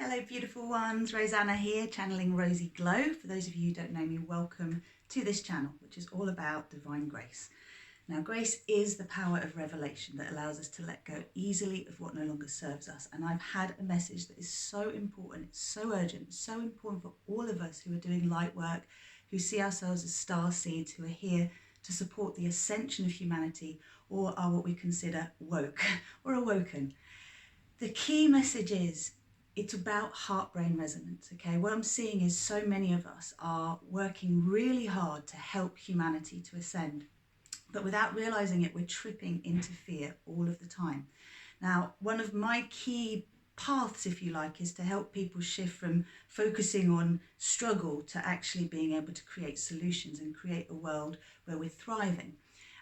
Hello beautiful ones, Rosanna here, channeling Rosy Glow. For those of you who don't know me, welcome to this channel, which is all about divine grace. Now, grace is the power of revelation that allows us to let go easily of what no longer serves us. And I've had a message that is so important, it's so urgent, it's so important for all of us who are doing light work, who see ourselves as star seeds, who are here to support the ascension of humanity, or are what we consider woke or awoken. The key message is, it's about heart-brain resonance, okay? What I'm seeing is so many of us are working really hard to help humanity to ascend, but without realizing it, we're tripping into fear all of the time. Now, one of my key paths, if you like, is to help people shift from focusing on struggle to actually being able to create solutions and create a world where we're thriving.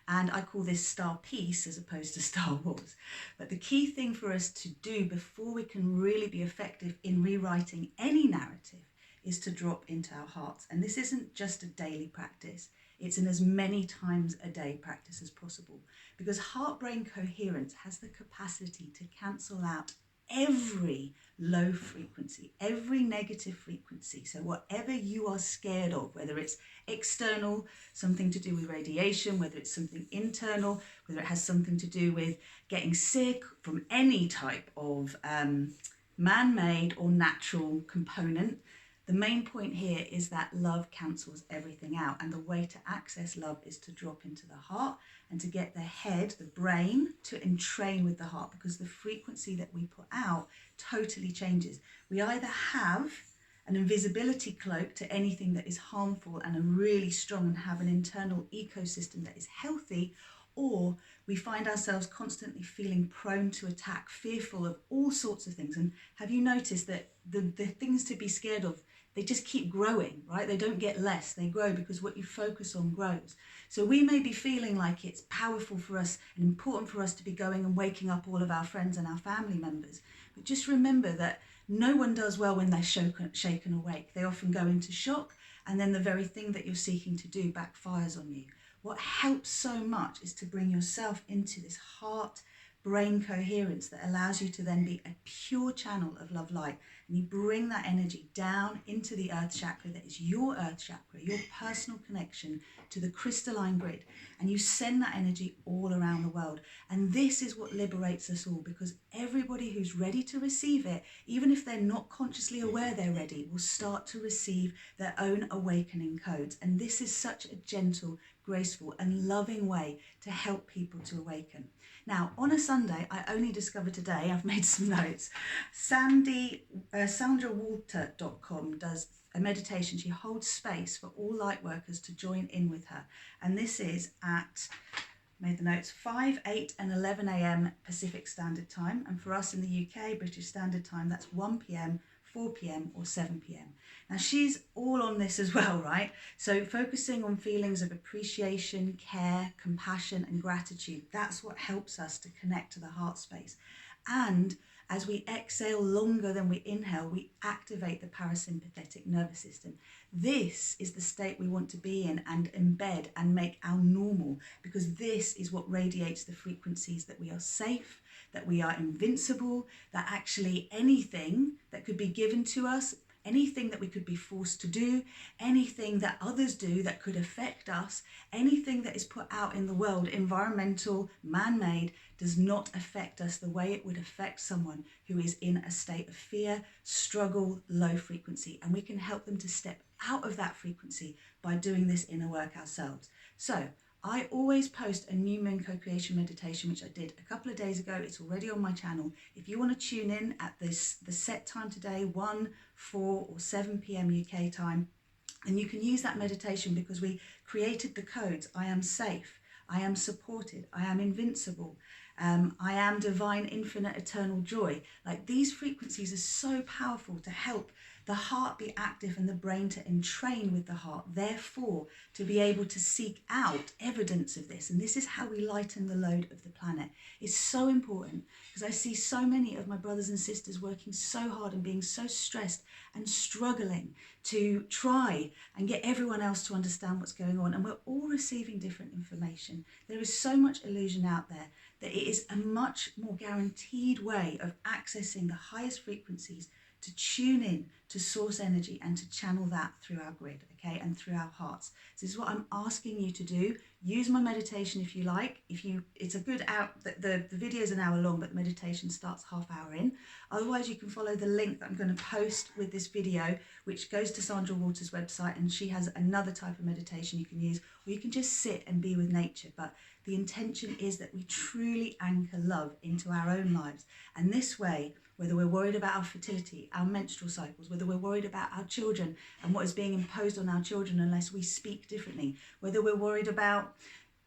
And I call this Star Peace as opposed to Star Wars. But the key thing for us to do before we can really be effective in rewriting any narrative is to drop into our hearts. And this isn't just a daily practice. It's an as many times a day practice as possible, because heart-brain coherence has the capacity to cancel out every low frequency, every negative frequency. So whatever you are scared of, whether it's external, something to do with radiation, whether it's something internal, whether it has something to do with getting sick from any type of man-made or natural component, the main point here is that love cancels everything out. And the way to access love is to drop into the heart and to get the head, the brain, to entrain with the heart, because the frequency that we put out totally changes. We either have an invisibility cloak to anything that is harmful and are really strong and have an internal ecosystem that is healthy, or we find ourselves constantly feeling prone to attack, fearful of all sorts of things. And have you noticed that the things to be scared of, they just keep growing, right? They don't get less, they grow, because what you focus on grows. So we may be feeling like it's powerful for us and important for us to be going and waking up all of our friends and our family members. But just remember that no one does well when they're shaken awake. They often go into shock, and then the very thing that you're seeking to do backfires on you. What helps so much is to bring yourself into this heart-brain coherence that allows you to then be a pure channel of love light. And you bring that energy down into the earth chakra that is your earth chakra, your personal connection to the crystalline grid. And you send that energy all around the world. And this is what liberates us all, because everybody who's ready to receive it, even if they're not consciously aware they're ready, will start to receive their own awakening codes. And this is such a gentle, graceful and loving way to help people to awaken. Now, on a Sunday, I only discovered today, I've made some notes, SandraWalter.com does a meditation. She holds space for all light workers to join in with her. And this is at, made the notes, 5, 8 and 11 a.m. Pacific Standard Time. And for us in the UK, British Standard Time, that's 1 p.m, 4 p.m. or 7 p.m. Now she's all on this as well, right? So focusing on feelings of appreciation, care, compassion and gratitude, that's what helps us to connect to the heart space. And as we exhale longer than we inhale, we activate the parasympathetic nervous system. This is the state we want to be in and embed and make our normal, because this is what radiates the frequencies that we are safe, that we are invincible, that actually anything that could be given to us, anything that we could be forced to do, anything that others do that could affect us, anything that is put out in the world, environmental, man-made, does not affect us the way it would affect someone who is in a state of fear, struggle, low frequency. And we can help them to step out of that frequency by doing this inner work ourselves. So I always post a new moon co-creation meditation, which I did a couple of days ago. It's already on my channel. If you want to tune in at the set time today, 1, 4 or 7 p.m. UK time, then you can use that meditation, because we created the codes. I am safe. I am supported. I am invincible. I am divine, infinite, eternal joy. Like, these frequencies are so powerful to help the heart be active and the brain to entrain with the heart, therefore to be able to seek out evidence of this. And this is how we lighten the load of the planet. It's so important, because I see so many of my brothers and sisters working so hard and being so stressed and struggling to try and get everyone else to understand what's going on. And we're all receiving different information. There is so much illusion out there that it is a much more guaranteed way of accessing the highest frequencies to tune in to source energy and to channel that through our grid, okay, and through our hearts. So this is what I'm asking you to do. Use my meditation if you like. It's a good the video is an hour long, but the meditation starts half hour in. Otherwise, you can follow the link that I'm going to post with this video, which goes to Sandra Waters' website, and she has another type of meditation you can use, or you can just sit and be with nature. But the intention is that we truly anchor love into our own lives, and this way, whether we're worried about our fertility, our menstrual cycles, whether we're worried about our children and what is being imposed on our children unless we speak differently, whether we're worried about,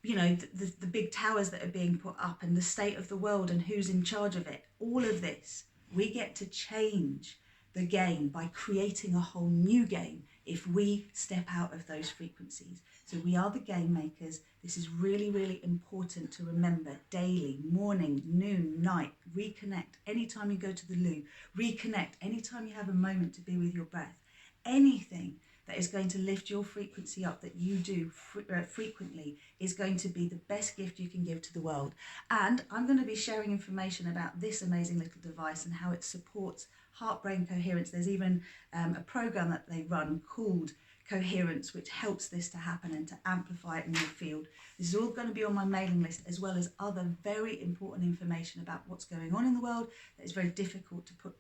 you know, the big towers that are being put up and the state of the world and who's in charge of it, all of this, we get to change the game by creating a whole new game if we step out of those frequencies. So we are the game makers. This is really, really important to remember daily, morning, noon, night. Reconnect anytime you go to the loo. Reconnect anytime you have a moment to be with your breath. Anything that is going to lift your frequency up that you do frequently is going to be the best gift you can give to the world. And I'm going to be sharing information about this amazing little device and how it supports heart-brain coherence. There's even a program that they run called Coherence, which helps this to happen and to amplify it in your field. This is all going to be on my mailing list, as well as other very important information about what's going on in the world that is very difficult to put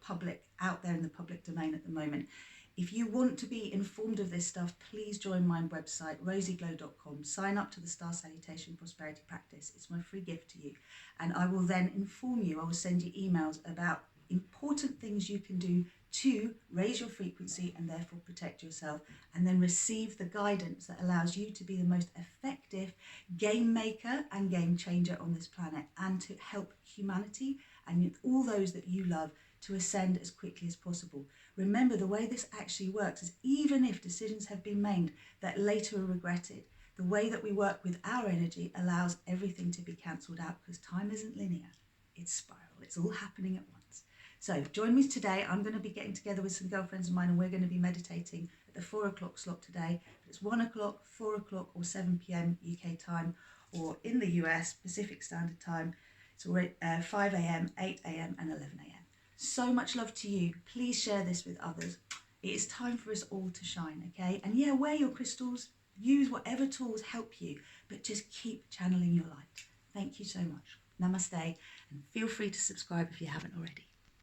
out there in the public domain at the moment. If you want to be informed of this stuff, please join my website, rosieglow.com. Sign up to the Star Salutation Prosperity Practice. It's my free gift to you. And I will then inform you, I will send you emails about important things you can do to raise your frequency and therefore protect yourself, and then receive the guidance that allows you to be the most effective game maker and game changer on this planet, and to help humanity and all those that you love to ascend as quickly as possible. Remember, the way this actually works is, even if decisions have been made that later are regretted, the way that we work with our energy allows everything to be cancelled out, because time isn't linear, it's spiral. It's all happening at once. So join me today. I'm going to be getting together with some girlfriends of mine, and we're going to be meditating at the 4 o'clock slot today. It's 1 o'clock, 4 o'clock or 7 p.m. UK time, or in the US, Pacific Standard Time. It's 5 a.m., 8 a.m. and 11 a.m. So much love to you. Please share this with others. It is time for us all to shine, okay? And yeah, wear your crystals. Use whatever tools help you, but just keep channeling your light. Thank you so much. Namaste, and feel free to subscribe if you haven't already.